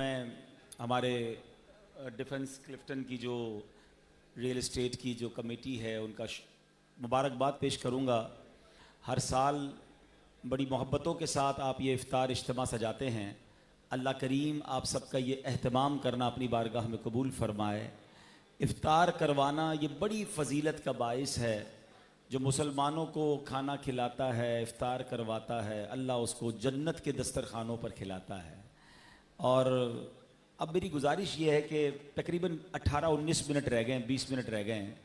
मैं हमारे डिफेंस क्लिफ्टन की जो रियल एस्टेट की जो कमेटी है उनका मुबारकबाद पेश करूंगा। हर साल बड़ी मोहब्बतों के साथ आप ये इफ्तार इज्तिमा सजाते हैं। अल्लाह करीम आप सबका ये एहतमाम करना अपनी बारगाह में कबूल फरमाए। इफ्तार करवाना ये बड़ी फ़जीलत का बाइस है। जो मुसलमानों को खाना खिलाता है, इफ्तार करवाता है, अल्लाह उसको जन्नत के दस्तरखानों पर खिलाता है। और अब मेरी गुजारिश ये है कि तकरीबन 18-19 मिनट रह गए हैं, 20 मिनट रह गए हैं।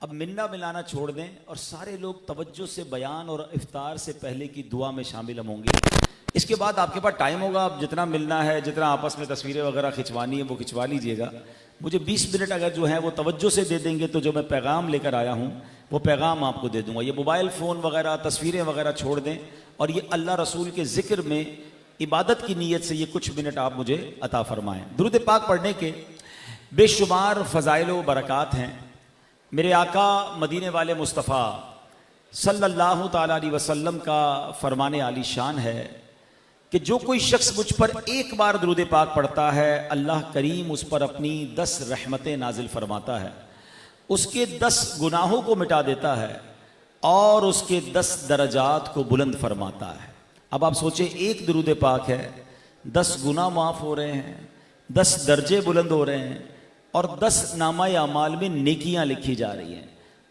अब मिलना मिलाना छोड़ दें और सारे लोग तवज्जो से बयान और इफ्तार से पहले की दुआ में शामिल हम होंगे। इसके बाद आपके पास टाइम होगा, आप जितना मिलना है, जितना आपस में तस्वीरें वगैरह खिंचवानी है वो खिंचवा लीजिएगा। मुझे 20 मिनट अगर जो है वो तवज्जो से दे देंगे तो जो मैं पैगाम लेकर आया हूँ वो पैगाम आपको दे दूँगा। ये मोबाइल फ़ोन वगैरह तस्वीरें वगैरह छोड़ दें और ये अल्लाह रसूल के ज़िक्र में इबादत की नीयत से ये कुछ मिनट आप मुझे अता फरमाएँ। दुरूद पाक पढ़ने के बेशुमार फ़ज़ाइल व बरक़ात हैं। मेरे आका मदीने वाले मुस्तफ़ा सल्लल्लाहु ताला अलैहि वसल्लम का फरमाने आली शान है कि जो कोई शख्स मुझ पर एक बार दुरूद पाक पढ़ता है, अल्लाह करीम उस पर अपनी 10 रहमतें नाजिल फरमाता है, उसके 10 गुनाहों को मिटा देता है और उसके 10 दरजात को बुलंद फरमाता है। अब आप सोचें, एक दुरूद पाक है, 10 गुनाह माफ़ हो रहे हैं, 10 दर्जे बुलंद हो रहे हैं और 10 नामा अमाल में नेकियां लिखी जा रही हैं।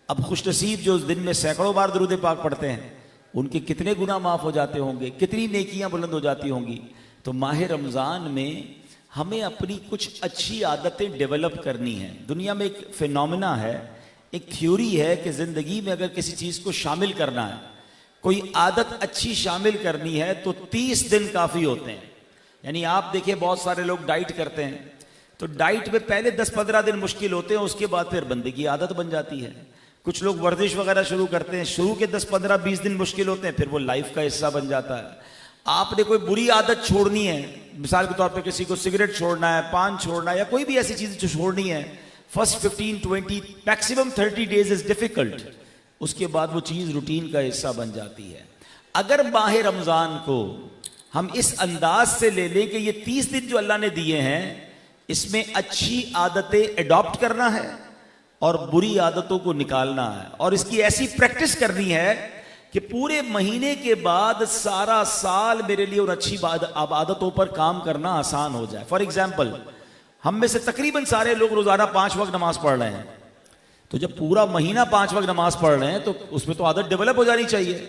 अब खुशनसीब जो उस दिन में सैकड़ों बार दुरूद पाक पढ़ते हैं, उनके कितने गुनाह माफ़ हो जाते होंगे, कितनी नेकियां बुलंद हो जाती होंगी। तो माह रमज़ान में हमें अपनी कुछ अच्छी आदतें डेवलप करनी है। दुनिया में एक फिनोमिना है, एक थ्योरी है कि ज़िंदगी में अगर किसी चीज़ को शामिल करना है, कोई आदत अच्छी शामिल करनी है तो 30 दिन काफ़ी होते हैं। यानी आप देखिए, बहुत सारे लोग डाइट करते हैं तो डाइट में पहले 10-15 दिन मुश्किल होते हैं, उसके बाद फिर बंदे की आदत बन जाती है। कुछ लोग वर्जिश वगैरह शुरू करते हैं, शुरू के 10-15-20 दिन मुश्किल होते हैं, फिर वो लाइफ का हिस्सा बन जाता है। आपने कोई बुरी आदत छोड़नी है, मिसाल के तौर पे किसी को सिगरेट छोड़ना है, पान छोड़ना है, या कोई भी ऐसी चीज़ जो छोड़नी है, first 15-20 maximum 30 days is difficult, उसके बाद वो चीज़ रूटीन का हिस्सा बन जाती है। अगर माह रमज़ान को हम इस अंदाज से ले लें कि ये 30 दिन जो अल्लाह ने दिए हैं, इसमें अच्छी आदतें अडॉप्ट करना है और बुरी आदतों को निकालना है, और इसकी ऐसी प्रैक्टिस करनी है कि पूरे महीने के बाद सारा साल मेरे लिए उन अच्छी आदतों पर काम करना आसान हो जाए। फॉर एग्जाम्पल, हम में से तकरीबन सारे लोग रोजाना 5 वक्त नमाज पढ़ रहे हैं, तो जब पूरा महीना 5 वक्त नमाज पढ़ रहे हैं तो उसमें तो आदत डेवलप हो जानी चाहिए।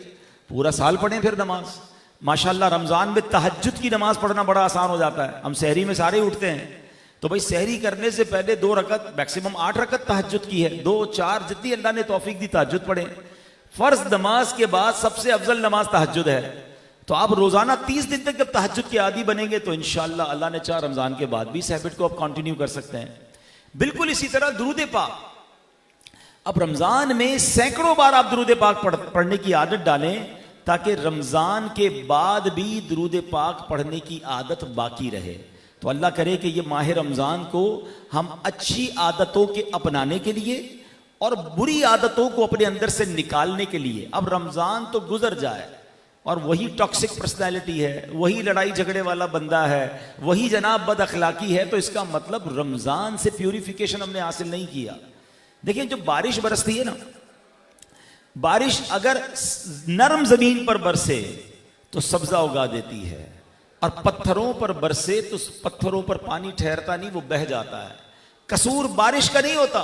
पूरा साल पढ़ें फिर नमाज। माशाल्लाह रमजान में तहज्जुद की नमाज पढ़ना बड़ा आसान हो जाता है। हम सहरी में सारे उठते हैं, तो भाई सहरी करने से पहले 2 रकत, मैक्सिमम 8 रकत तहज्जुद की है, 2-4 जितनी अल्लाह ने तौफीक दी तहज्जुद पढ़ें। फर्ज नमाज के बाद सबसे अफजल नमाज तहज्जुद है। तो आप रोजाना 30 दिन तक जब तहज्जुद के आदी बनेंगे तो इंशाअल्लाह अल्लाह ने चाह रमजान के बाद भी इस हैबिट को आप कंटिन्यू कर सकते हैं। बिल्कुल इसी तरह दुरूद पाक, अब रमजान में सैकड़ों बार आप दुरूद पाक पढ़ने की आदत डालें ताकि रमजान के बाद भी दुरूद पाक पढ़ने की आदत बाकी रहे। तो अल्लाह करे कि ये माह रमज़ान को हम अच्छी आदतों के अपनाने के लिए और बुरी आदतों को अपने अंदर से निकालने के लिए, अब रमज़ान तो गुजर जाए और वही टॉक्सिक पर्सनैलिटी है, वही लड़ाई झगड़े वाला बंदा है, वही जनाब बद अखलाकी है, तो इसका मतलब रमज़ान से प्यूरिफिकेशन हमने हासिल नहीं किया। देखिए, जो बारिश बरसती है ना, बारिश अगर नरम ज़मीन पर बरसे तो सब्ज़ा उगा देती है, और पत्थरों पर बरसे तो पत्थरों पर पानी ठहरता नहीं, वो बह जाता है। कसूर बारिश का नहीं होता,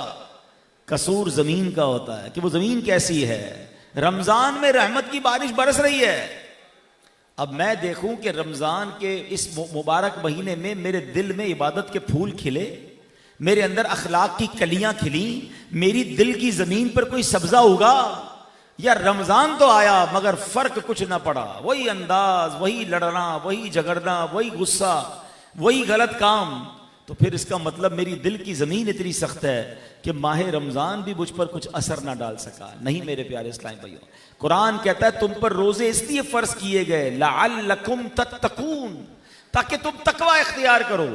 कसूर जमीन का होता है कि वो जमीन कैसी है। रमजान में रहमत की बारिश बरस रही है। अब मैं देखूं कि रमजान के इस मुबारक महीने में मेरे दिल में इबादत के फूल खिले, मेरे अंदर अखलाक की कलियां खिली, मेरी दिल की जमीन पर कोई सब्जा उगा, या रमजान तो आया मगर फर्क कुछ ना पड़ा, वही अंदाज, वही लड़ना, वही झगड़ना, वही गुस्सा, वही गलत काम, तो फिर इसका मतलब मेरी दिल की जमीन इतनी सख्त है कि माह रमजान भी मुझ पर कुछ असर ना डाल सका। नहीं मेरे प्यारे इस्लामी भाइयों, कुरान कहता है तुम पर रोजे इसलिए फर्ज किए गए लअल्लकुम तत्तकून, ताकि तुम तकवा इख्तियार करो।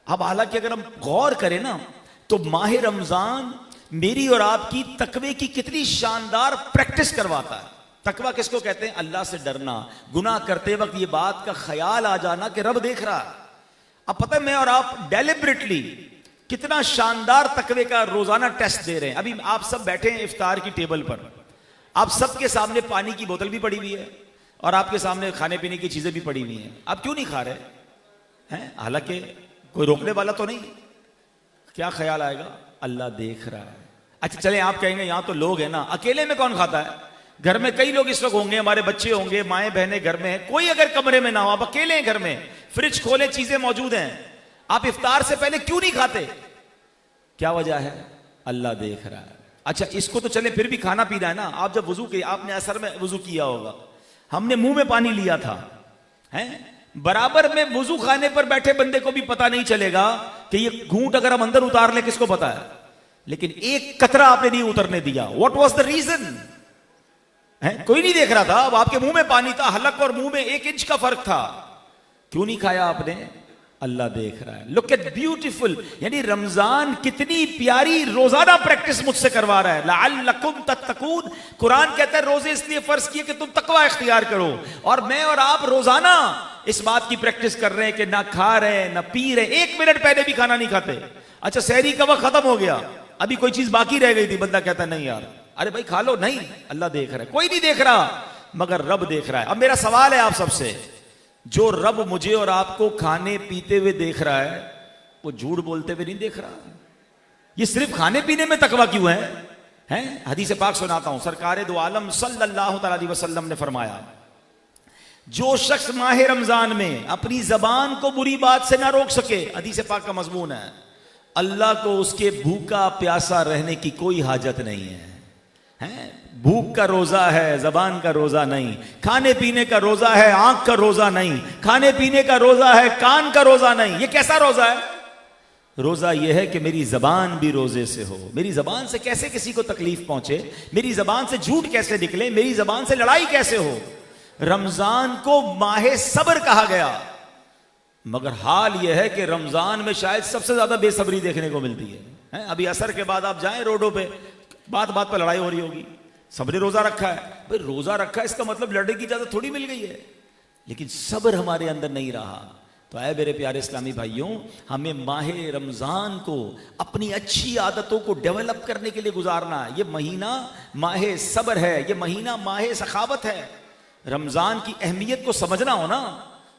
अब हालांकि अगर हम गौर करें ना, तो माह रमजान मेरी और आपकी तकवे की कितनी शानदार प्रैक्टिस करवाता है। तकवा किसको कहते हैं? अल्लाह से डरना, गुनाह करते वक्त ये बात का ख्याल आ जाना कि रब देख रहा है। अब पता है मैं और आप डेलिबरेटली कितना शानदार तकवे का रोजाना टेस्ट दे रहे हैं। अभी आप सब बैठे हैं इफ्तार की टेबल पर, आप सबके सामने पानी की बोतल भी पड़ी हुई है और आपके सामने खाने पीने की चीजें भी पड़ी हुई हैं, आप क्यों नहीं खा रहे हैं? हालांकि कोई रोकने वाला तो नहीं। क्या ख्याल आएगा? अल्लाह देख रहा है। अच्छा चले, आप कहेंगे यहां तो लोग हैं ना, अकेले में कौन खाता है? घर में कई लोग इस वक्त होंगे, हमारे बच्चे होंगे, माएं बहनें घर में हैं, कोई अगर कमरे में ना हो, आप अकेले हैं घर में, फ्रिज खोले चीजें मौजूद हैं, आप इफ्तार से पहले क्यों नहीं खाते? क्या वजह है? अल्लाह देख रहा है। अच्छा इसको तो चले फिर भी खाना पीना है ना। आप जब वजू किया, आपने असर में वजू किया होगा, हमने मुंह में पानी लिया था, हैं? बराबर में वजू खाने पर बैठे बंदे को भी पता नहीं चलेगा कि ये घूंट अगर हम अंदर उतार ले, किसको पता है? लेकिन एक कतरा आपने नहीं उतरने दिया। What was the reason? कोई नहीं देख रहा था, अब आपके मुंह में पानी था, हलक और मुंह में 1 इंच का फर्क था, क्यों नहीं खाया आपने? अल्लाह देख रहा है। लुक एट ब्यूटीफुल, यानी रमजान कितनी प्यारी रोजाना प्रैक्टिस मुझसे करवा रहा है। लअल्लकुम तत्तकून, कुरान कहता है रोजे इसलिए फर्ज किए कि तुम तकवा इख्तियार करो, और मैं और आप रोजाना इस बात की प्रैक्टिस कर रहे हैं कि ना खा रहे ना पी रहे, 1 मिनट पहले भी खाना नहीं खाते। अच्छा सहरी का वक्त खत्म हो गया, अभी कोई चीज बाकी रह गई थी, बंदा कहता नहीं यार, अरे भाई खा लो, नहीं अल्लाह देख रहा है। कोई नहीं देख रहा मगर रब देख रहा है। अब मेरा सवाल है आप सबसे, जो रब मुझे और आपको खाने पीते हुए देख रहा है, वो झूठ बोलते हुए नहीं देख रहा? ये सिर्फ खाने पीने में तकवा क्यों है? हैं? हदीस पाक सुनाता हूं, सरकार दो आलम सल्लल्लाहु अलैहि वसल्लम ने फरमाया, जो शख्स माह रमजान में अपनी जबान को बुरी बात से ना रोक सके, हदीस पाक का मजमून है, अल्लाह को उसके भूखा प्यासा रहने की कोई हाजत नहीं है। भूख का रोजा है, जबान का रोजा नहीं। खाने पीने का रोजा है, आंख का रोजा नहीं। खाने पीने का रोजा है, कान का रोजा नहीं। ये कैसा रोजा है? रोजा यह है कि मेरी जबान भी रोजे से हो, मेरी जबान से कैसे किसी को तकलीफ पहुंचे, मेरी जबान से झूठ कैसे निकले, मेरी जबान से लड़ाई कैसे हो। रमजान को माहे सब्र कहा गया, मगर हाल यह है कि रमजान में शायद सबसे ज्यादा बेसब्री देखने को मिलती है। अभी असर के बाद आप जाएं रोडों पे, बात बात पर लड़ाई हो रही होगी, सबने रोजा रखा है। भाई रोजा रखा है इसका मतलब लड़ने की इजाजत थोड़ी मिल गई है, लेकिन सब्र हमारे अंदर नहीं रहा। तो ऐ मेरे प्यारे इस्लामी भाइयों, हमें माहे रमजान को अपनी अच्छी आदतों को डेवलप करने के लिए गुजारना है। ये महीना माहे सब्र है, ये महीना माहे सखावत है। रमजान की अहमियत को समझना हो ना,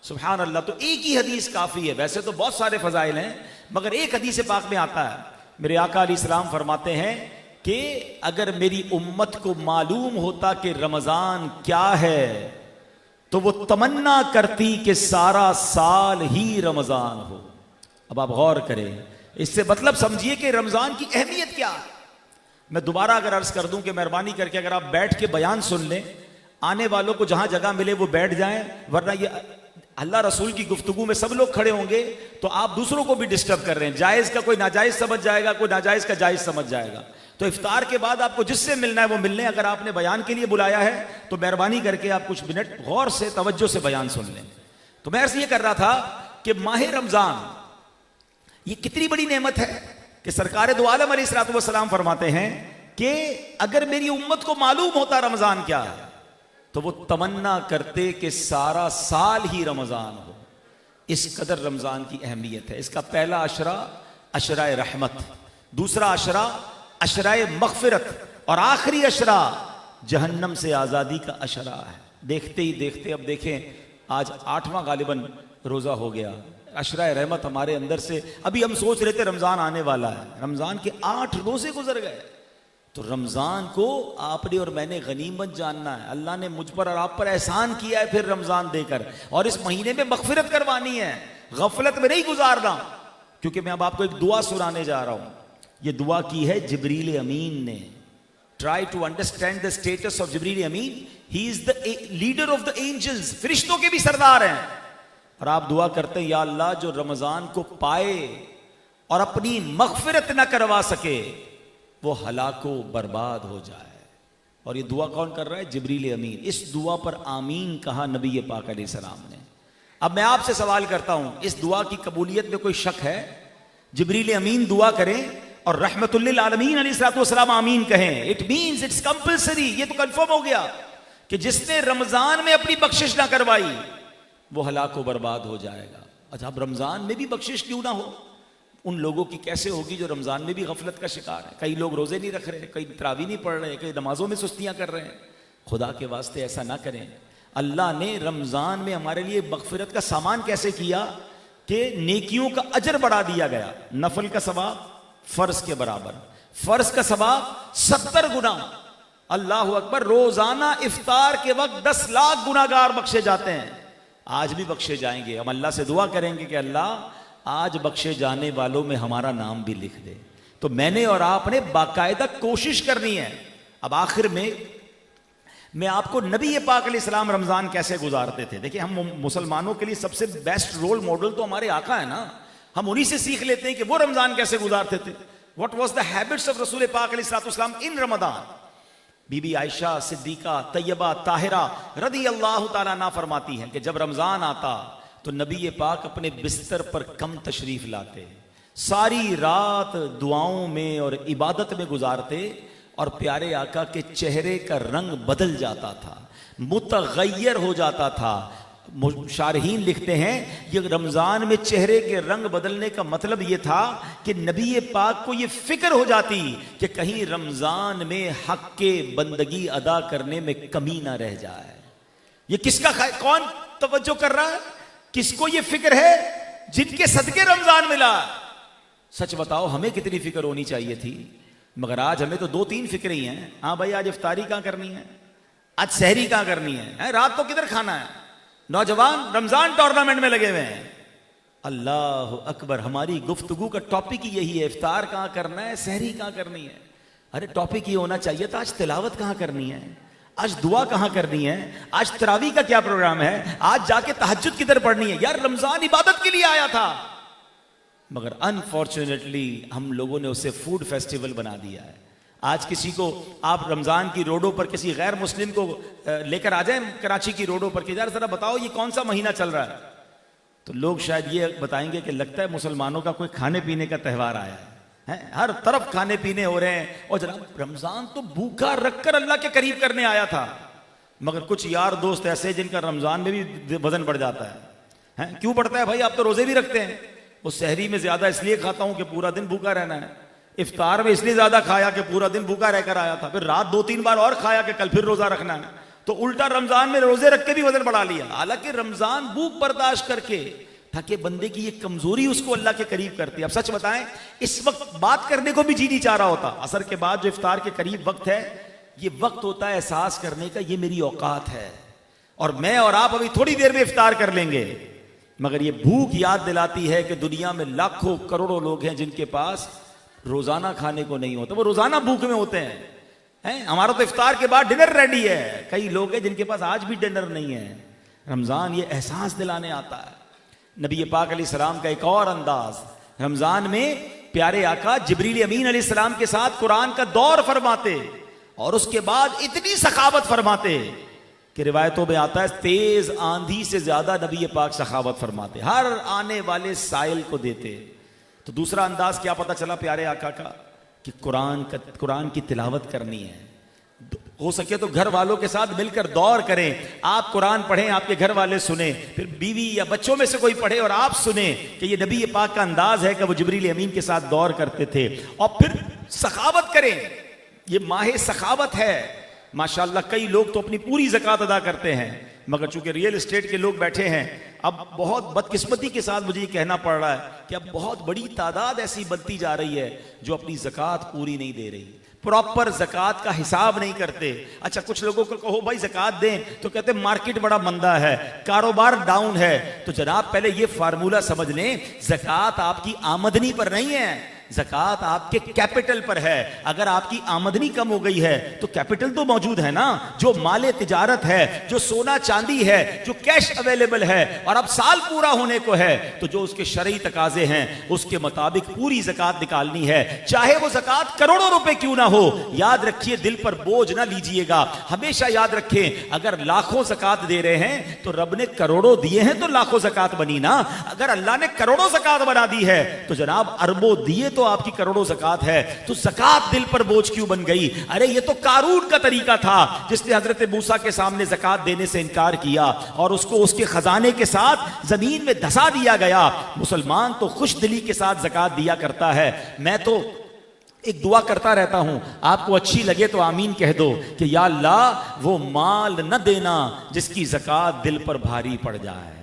सुभान अल्लाह। तो एक ही हदीस काफी है, वैसे तो बहुत सारे फजाइल हैं, मगर एक हदीस पाक में आता है, मेरे आका अलैहिस्सलाम फरमाते हैं कि अगर मेरी उम्मत को मालूम होता कि रमजान क्या है, तो वो तमन्ना करती कि सारा साल ही रमजान हो। अब आप गौर करें, इससे मतलब समझिए कि रमजान की अहमियत क्या है। मैं दोबारा अगर अर्ज कर दूं कि मेहरबानी करके अगर आप बैठ के बयान सुन लें, आने वालों को जहां जगह मिले वो बैठ जाएं, वरना ये अल्लाह रसूल की गुफ्तगू में सब लोग खड़े होंगे तो आप दूसरों को भी डिस्टर्ब कर रहे हैं। जायज का कोई नाजायज समझ जाएगा, कोई नाजायज का जायज समझ जाएगा। तो इफ्तार के बाद आपको जिससे मिलना है वो मिलने। अगर आपने बयान के लिए बुलाया है तो मेहरबानी करके आप कुछ मिनट गौर से तवज्जो से बयान सुन लें। तो मैं अर्ज ये कर रहा था कि माह रमजान ये कितनी बड़ी नेमत है कि सरकार दो आलम अलैहिस्सलातु वस्सलाम फरमाते हैं कि अगर मेरी उम्मत को मालूम होता रमजान क्या है, तो वो तमन्ना करते कि सारा साल ही रमजान हो। इस कदर रमजान की अहमियत है। इसका पहला अशरा अशराए रहमत, दूसरा अशरा अशराए मगफिरत, और आखिरी अशरा जहन्नम से आजादी का अशरा है। देखते ही देखते, अब देखें आज 8वां गालिबन रोजा हो गया। अशराए रहमत हमारे अंदर से, अभी हम सोच रहे थे रमजान आने वाला है, रमजान के 8 रोजे गुजर गए। तो रमजान को आपने और मैंने गनीमत जानना है। अल्लाह ने मुझ पर और आप पर एहसान किया है फिर रमजान देकर, और इस महीने में मगफिरत करवानी है, गफलत में नहीं गुजारना। क्योंकि मैं अब आपको एक दुआ सुनाने जा रहा हूं। ये दुआ की है जिब्रील अमीन ने। Try to understand the status of Jibril Amin. He is the leader of the angels, फरिश्तों के भी सरदार हैं। और आप दुआ करते हैं, या अल्लाह जो रमजान को पाए और अपनी मगफिरत ना करवा सके वो हलाको बर्बाद हो जाए। और ये दुआ कौन कर रहा है? जिब्रील अमीन। इस दुआ पर आमीन कहा नबी पाक अलैहिस्सलाम ने। अब मैं आपसे सवाल करता हूं, इस दुआ की कबूलियत में कोई शक है? जिब्रील अमीन दुआ करें और रहमतुल्लिल आलमीन अलैहिस्सलातु वस्सलाम आमीन कहें, इट मींस इट्स कंपल्सरी। ये तो कंफर्म हो गया कि जिसने रमजान में अपनी बख्शिश ना करवाई वो हलाको बर्बाद हो जाएगा। अच्छा, अब रमज़ान में भी बख्शिश क्यों ना हो? उन लोगों की कैसे होगी जो रमज़ान में भी गफलत का शिकार है? कई लोग रोज़े नहीं रख रहे, कई तरावी नहीं पढ़ रहे, कई नमाजों में सुस्तियाँ कर रहे हैं। खुदा के वास्ते ऐसा ना करें। अल्लाह ने रमज़ान में हमारे लिए मग़फ़िरत का सामान कैसे किया कि नेकियों का अजर बढ़ा दिया गया। नफल का सवाब फ़र्ज के बराबर, फ़र्ज का सवाब 70 गुना। अल्लाह अकबर। रोज़ाना इफ्तार के वक्त 10 लाख गुनाहगार बख्शे जाते हैं। आज भी बख्शे जाएंगे। हम अल्लाह से दुआ करेंगे कि अल्लाह आज बख्शे जाने वालों में हमारा नाम भी लिख दे। तो मैंने और आपने बाकायदा कोशिश करनी है। अब आखिर में मैं आपको नबी पाक अलैहिस्सलाम रमज़ान कैसे गुजारते थे। देखिए, हम मुसलमानों के लिए सबसे बेस्ट रोल मॉडल तो हमारे आका है ना। हम उन्हीं से सीख लेते हैं कि वो रमज़ान कैसे गुजारते थे। What was the habits of रसूल पाक अलैहिस्सलाम इन रमज़ान। बीबी आयशा सिद्दीका तैयबा ताहिरा रदी अल्लाह ताला अन्हा फरमाती हैं कि जब रमज़ान आता तो नबी पाक अपने बिस्तर पर कम तशरीफ लाते, सारी रात दुआओं में और इबादत में गुजारते और प्यारे आका के चेहरे का रंग बदल जाता था, मुतगय्यर हो जाता था। शारहीन लिखते हैं ये रमज़ान में चेहरे के रंग बदलने का मतलब ये था कि नबी पाक को ये फिक्र हो जाती कि कहीं रमज़ान में हक के बंदगी अदा करने में कमी ना रह जाए। ये किसका कौन तवज्जो कर रहा है? किसको ये फिक्र है? जिनके सदके रमज़ान मिला। सच बताओ, हमें कितनी फिक्र होनी चाहिए थी, मगर आज हमें तो 2-3 फिक्र ही हैं। हाँ भाई, आज इफ्तारी कहाँ करनी है, आज सहरी कहाँ करनी है, रात को किधर खाना है। नौजवान रमजान टूर्नामेंट में लगे हुए हैं। अल्लाह अकबर। हमारी गुफ्तगू का टॉपिक ही यही है, इफ्तार कहाँ करना है, सहरी कहाँ करनी है। अरे टॉपिक ये होना चाहिए था आज तिलावत कहाँ करनी है, आज दुआ कहाँ करनी है, आज तरावी का क्या प्रोग्राम है, आज जाके तहज्जुद किधर पढ़नी है। यार रमजान इबादत के लिए आया था, मगर अनफॉर्चुनेटली हम लोगों ने उसे फूड फेस्टिवल बना दिया है। आज किसी को आप रमज़ान की रोडों पर किसी गैर मुस्लिम को लेकर आ जाएं कराची की रोडों पर कि यार जरा बताओ ये कौन सा महीना चल रहा है, तो लोग शायद ये बताएंगे कि लगता है मुसलमानों का कोई खाने पीने का त्यौहार आया है। हर तरफ खाने पीने हो रहे हैं। और जनाब रमज़ान तो भूखा रखकर अल्लाह के करीब करने आया था, मगर कुछ यार दोस्त ऐसे जिनका रमज़ान में भी वजन बढ़ जाता है। क्यों बढ़ता है भाई, आप तो रोजे भी रखते हैं। वो सहरी में ज्यादा इसलिए खाता हूं कि पूरा दिन भूखा रहना है, इफ्तार में इसलिए ज्यादा खाया कि पूरा दिन भूखा रहकर आया था, फिर रात 2-3 बार और खाया कि कल फिर रोजा रखना है, तो उल्टा रमजान में रोजे रख के भी वजन बढ़ा लिया। हालांकि रमजान भूख बर्दाश्त करके ताकि बंदे की ये कमजोरी उसको अल्लाह के करीब करती है। अब सच बताएं, इस वक्त बात करने को भी जी नहीं चाह रहा होता। असर के बाद जो इफ्तार के करीब वक्त है, ये वक्त होता है एहसास करने का, ये मेरी औकात है और मैं और आप अभी थोड़ी देर में इफ्तार कर लेंगे। मगर ये भूख याद दिलाती है कि दुनिया में लाखों करोड़ों लोग हैं जिनके पास रोजाना खाने को नहीं होता, वो रोजाना भूख में होते हैं। हमारा तो इफ्तार के बाद डिनर रेडी है, कई लोग हैं जिनके पास आज भी डिनर नहीं है। रमजान ये एहसास दिलाने आता है। नबी पाक अलैहिस्सलाम का एक और अंदाज, रमजान में प्यारे आका जिब्रील अमीन अलैहिस्सलाम के साथ कुरान का दौर फरमाते और उसके बाद इतनी सखावत फरमाते कि रिवायतों में आता है तेज आंधी से ज्यादा नबी पाक सखावत फरमाते, हर आने वाले साइल को देते। तो दूसरा अंदाज क्या पता चला प्यारे आका का कि कुरान की तिलावत करनी है। हो सके तो घर वालों के साथ मिलकर दौर करें, आप कुरान पढ़ें, आपके घर वाले सुने, फिर बीवी या बच्चों में से कोई पढ़े और आप सुने कि ये नबी पाक का अंदाज है कि वो जिब्रील अमीन के साथ दौर करते थे। और फिर सखावत करें, ये माह सखावत है। माशाअल्लाह कई लोग तो अपनी पूरी ज़कात अदा करते हैं, मगर चूंकि रियल एस्टेट के लोग बैठे हैं, अब बहुत बदकिस्मती के साथ मुझे ये कहना पड़ रहा है कि अब बहुत बड़ी तादाद ऐसी बनती जा रही है जो अपनी ज़कात पूरी नहीं दे रही, प्रॉपर ज़कात का हिसाब नहीं करते। अच्छा, कुछ लोगों को कहो भाई ज़कात दें तो कहते मार्केट बड़ा मंदा है, कारोबार डाउन है। तो जनाब पहले ये फार्मूला समझ लें, ज़कात आपकी आमदनी पर नहीं है, ज़कात आपके कैपिटल पर है। अगर आपकी आमदनी कम हो गई है तो कैपिटल तो मौजूद है ना, जो माले तिजारत है, जो सोना चांदी है, जो कैश अवेलेबल है, और अब साल पूरा होने को है तो जो उसके शरई तकाजे हैं उसके मुताबिक पूरी ज़कात निकालनी है, चाहे वो ज़कात करोड़ों रुपए क्यों ना हो। याद रखिए, दिल पर बोझ ना लीजिएगा। हमेशा याद रखें, अगर लाखों ज़कात दे रहे हैं तो रब ने करोड़ों दिए हैं तो लाखों ज़कात बनी ना। अगर अल्लाह ने करोड़ों ज़कात बना दी है तो जनाब अरबों दिए तो आपकी करोड़ों ज़कात है, तो ज़कात दिल पर बोझ क्यों बन गई? अरे ये तो कारून का तरीका था जिसने हजरत मूसा के सामने ज़कात देने से इनकार किया और उसको उसके खजाने के साथ जमीन में धसा दिया गया। मुसलमान तो खुश दिली के साथ ज़कात दिया करता है। मैं तो एक दुआ करता रहता हूं, आपको अच्छी लगे तो आमीन कह दो कि या अल्लाह वो माल न देना जिसकी ज़कात दिल पर भारी पड़ जाए।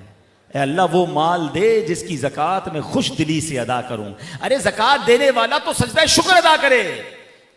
ए अल्लाह वो माल दे जिसकी ज़कात मैं खुश दिली से अदा करूं। अरे ज़कात देने वाला तो सजदा शुक्र अदा करे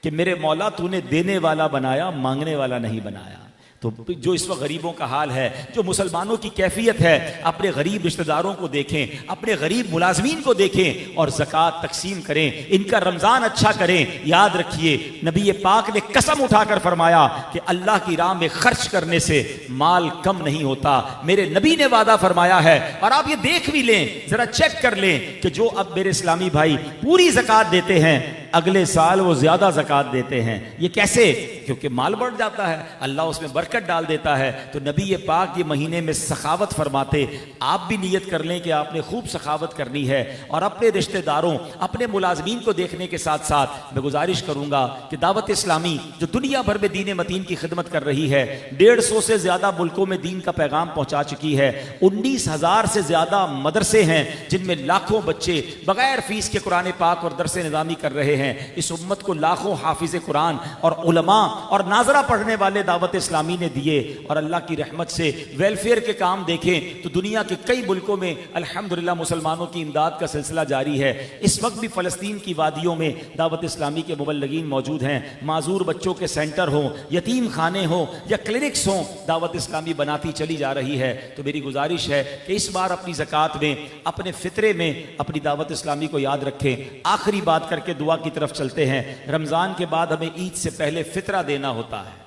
कि मेरे मौला तूने देने वाला बनाया, मांगने वाला नहीं बनाया। तो जो इस वक्त गरीबों का हाल है, जो मुसलमानों की कैफियत है, अपने गरीब रिश्तेदारों को देखें, अपने गरीब मुलाजमीन को देखें और ज़कात तकसीम करें, इनका रमज़ान अच्छा करें। याद रखिए नबी पाक ने कसम उठाकर फरमाया कि अल्लाह की राह में खर्च करने से माल कम नहीं होता। मेरे नबी ने वादा फरमाया है और आप ये देख भी लें, जरा चेक कर लें कि जो अब मेरे इस्लामी भाई पूरी ज़कात देते हैं अगले साल वो ज्यादा ज़कात देते हैं। ये कैसे? क्योंकि माल बढ़ जाता है, अल्लाह उसमें बरकत डाल देता है। तो नबी ये पाक ये महीने में सखावत फरमाते। आप भी नियत कर लें कि आपने खूब सखावत करनी है और अपने रिश्तेदारों, अपने मुलाजमीन को देखने के साथ साथ मैं गुजारिश करूंगा कि दावत इस्लामी जो दुनिया भर में दीन मतीन की खिदमत कर रही है, 150 से ज्यादा मुल्कों में दीन का पैगाम पहुंचा चुकी है। 19,000 से ज्यादा मदरसे हैं जिनमें लाखों बच्चे बगैर फीस के कुरान पाक और दरस निज़ामी कर रहे हैं। इस उम्मत को लाखों हाफिज कुरान और उलमा और नाजरा पढ़ने वाले दावत इस्लामी ने दिए और अल्लाह की रहमत से वेलफेयर के काम देखें तो दुनिया के कई मुल्कों में अल्हम्दुलिल्लाह मुसलमानों की इमदाद का सिलसिला जारी है। इस वक्त भी फ़लस्तीन की वादियों में दावत इस्लामी के मुबल्लिगीन मौजूद हैं। माजूर बच्चों के सेंटर हों, यतीम खाने हों या क्लिनिक्स हों, दावत इस्लामी बनाती चली जा रही है। तो मेरी गुजारिश है कि इस बार अपनी ज़कात में, अपने फितरे में अपनी दावत इस्लामी को याद रखें। आखिरी बात करके दुआ की तरफ चलते हैं। रमज़ान के बाद हमें ईद से पहले फितरा देना होता है।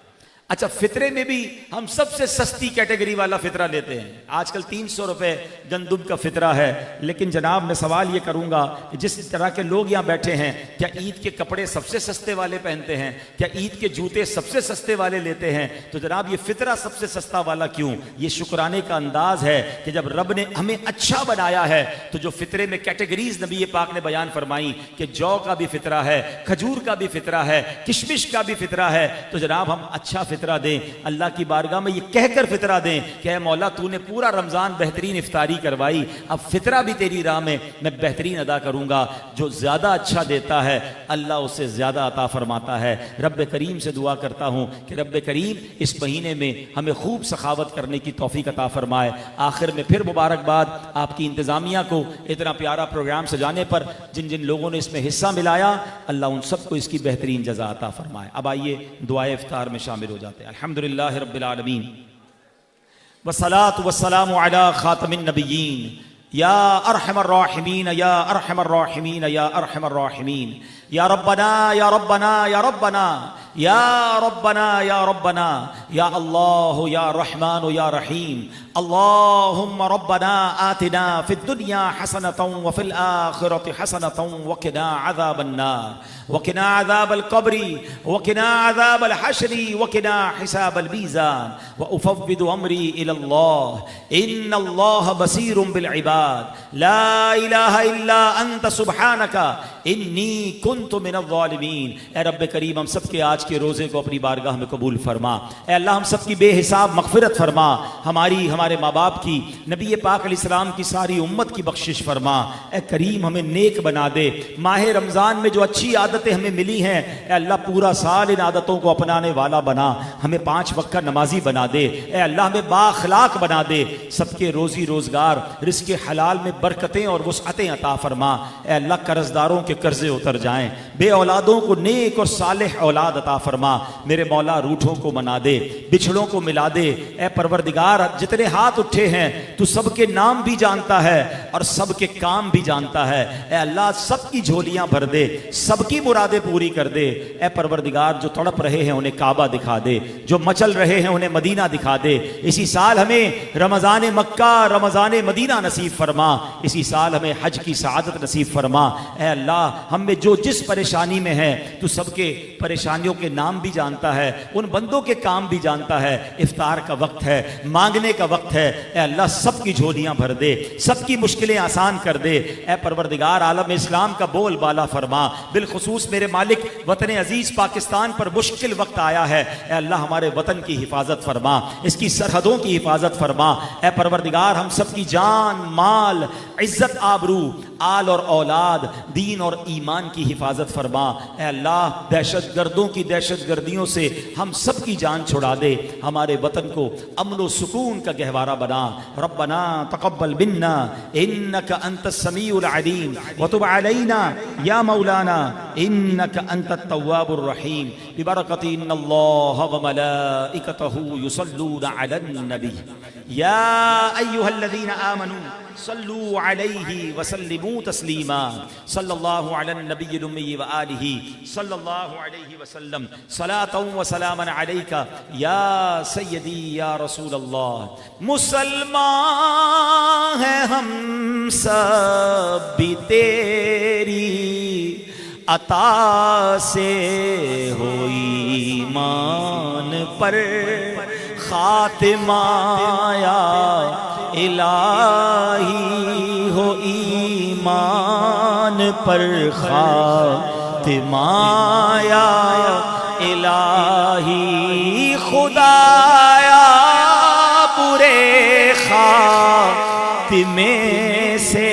अच्छा, फितरे में भी हम सबसे सस्ती कैटेगरी वाला फितरा लेते हैं। आजकल 300 रुपए गंदुम का फितरा है। लेकिन जनाब मैं सवाल ये करूंगा कि जिस तरह के लोग यहाँ बैठे हैं, क्या ईद के कपड़े सबसे सस्ते वाले पहनते हैं? क्या ईद के जूते सबसे सस्ते वाले लेते हैं? तो जनाब ये फितरा सबसे सस्ता वाला क्यों? ये शुक्राने का अंदाज है कि जब रब ने हमें अच्छा बनाया है तो जो फितरे में कैटेगरीज नबी पाक ने बयान फरमाई कि जौ का भी फितरा है, खजूर का भी फितरा है, किशमिश का भी फितरा है, तो जनाब हम अच्छा फितरा दें। अल्लाह की बारगाह में ये कहकर फितरा दें कि मौला तूने पूरा रमजान बेहतरीन इफ्तारी करवाई, अब फितरा भी तेरी राह में मैं बेहतरीन अदा करूंगा। जो ज्यादा अच्छा देता है अल्लाह उससे ज्यादा अता फरमाता है। रब्बे करीम से दुआ करता हूं कि रब्बे करीम इस महीने में हमें खूब सखावत करने की तौफीक अता फरमाए। आखिर में फिर मुबारकबाद आपकी इंतजामिया को इतना प्यारा प्रोग्राम सजाने पर। जिन जिन लोगों ने इसमें हिस्सा मिलाया अल्लाह उन सबको इसकी बेहतरीन जज़ा अता फरमाए। अब आइए दुआए इफ्तार में शामिल हो जाते हैं। अल्हम्दुलिल्लाह रब्बिल आलमीन वस्सलातु वस्सलामु अला खातमिन नबिय्यीन या अरहमर राहिमीन या अरहमर राहिमीन या अरहमर राहिमीन या रब्बना या रब्बना या रब्बना या रब्बना या रब्बना या अल्लाह या रहमान या रहीम अल्लाहुम्मा रब्बना आतिना फिद दुनिया हसनतन व फिल आखिरति हसनतन व क़िना अज़ाबन नार व क़िना अज़ाबल क़ब्री व क़िना अज़ाबल हश्री व क़िना हिसाबल मीज़ान व उफ़व्विदु अम्री इलल्लाह इन्नल्लाह बसीरुम बिल इबाद ला इलाहा इल्ला अंत सुब्हानका इन्नी कुन्तु मिनज़ ज़ालिमीन। ए रब्बे करीम हम सब के आज के रोज़े को अपनी बारगाह में कबूल फरमा। ए अल्लाह हम सब की बेहिसाब मग़फ़िरत फरमा। हमारी, हमारे माँ बाप की, नबी पाक अलैहिस्सलाम की सारी उम्मत की बख्शिश फरमा। ए करीम हमें नेक बना दे। माह रमज़ान में जो अच्छी आदतें हमें मिली हैं ए अल्लाह पूरा साल इन आदतों को अपनाने वाला बना। हमें 5 वक्त का नमाजी बना दे। ए अल्लाह हमें बाअखलाक बना दे। सबके रोज़ी रोज़गार रिज़्क़ हलाल में बरकतें और वुसअतें अता फरमा। ए अल्लाह कर्ज़दारों के कर्ज़े उतर जाएं, बे औलादों को नेक और सालेह औलाद अता फरमा। मेरे मौला रूठों को मना दे, बिछड़ों को मिला दे। ए परवरदिगार जितने हाथ उठे हैं तू सबके नाम भी जानता है और सबके काम भी जानता है। ए अल्लाह सबकी झोलियां भर दे, सबकी मुरादें पूरी कर दे। ए परवरदिगार जो तड़प रहे हैं उन्हें काबा दिखा दे, जो मचल रहे हैं उन्हें मदीना दिखा दे। इसी साल हमें रमज़ान मक्का, रमज़ान मदीना नसीब फरमा। इसी साल हमें हज की सआदत नसीब फरमा। ए अल्लाह हम में जो जिस परेशानी में है तू सबके परेशानियों के नाम भी जानता है, उन बंदों के काम भी जानता है। इफ्तार का वक्त है, मांगने का वक्त वक्त है, ए अल्लाह सबकी झोलियां भर दे, सबकी मुश्किलें आसान कर दे। ए परवरदिगार आलम इस्लाम का बोल बाला फरमा। बिलखुसूस मेरे मालिक वतन अजीज पाकिस्तान पर मुश्किल वक्त आया है, ए अल्लाह हमारे वतन की हिफाजत फरमा, इसकी सरहदों की हिफाजत फरमा। ए परवरदिगार हम सबकी जान माल इज्जत आबरू आल और औलाद दीन और ईमान की हिफाजत फरमा। ए अल्लाह दहशत गर्दों की दहशत गर्दियों से हम सब की जान छुड़ा दे, हमारे वतन को अमन व सुकून का गहवारा बना। रब्बना तक़ब्बल मिन्ना इन्नका अंतस समीउल अलीम व तुब अलैना या मौलाना इन्नका अंतत तव्वाबुर रहीम बिबरकति इन्नल्लाह व मलाइकतहू युसल्लूना अलन नबी या अय्युहल्लज़ीना आमनू सल्लू अलैहि व सल्लिमू तस्लीमा सल्लल्लाहु अलन नबिय्यिल उम्मी व आलिहि सल्लल्लाहु अलैहि वसल्लम सलातन व सलामन अलैका या सय्यदी या रसूल अल्लाह। मुसलमान हैं हम सब भी तेरी अता से हो ईमान पर खातिमा या इलाही हो ईमान पर खातिमा या इलाही खुदाया बुरे खातिमे से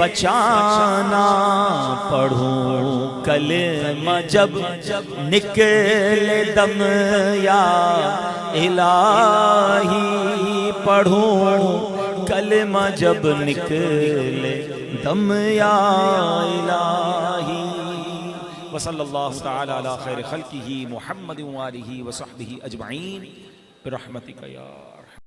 बचाना। पढ़ूं कलमा जब निकले दम या इलाही, पढ़ूं कलमा जब निकले दम या इलाही। वसल्लल्लाहु तआला अला खैर खल्किही मुहम्मद व आलिही व सहबिही अजमईन बिरहमतिका या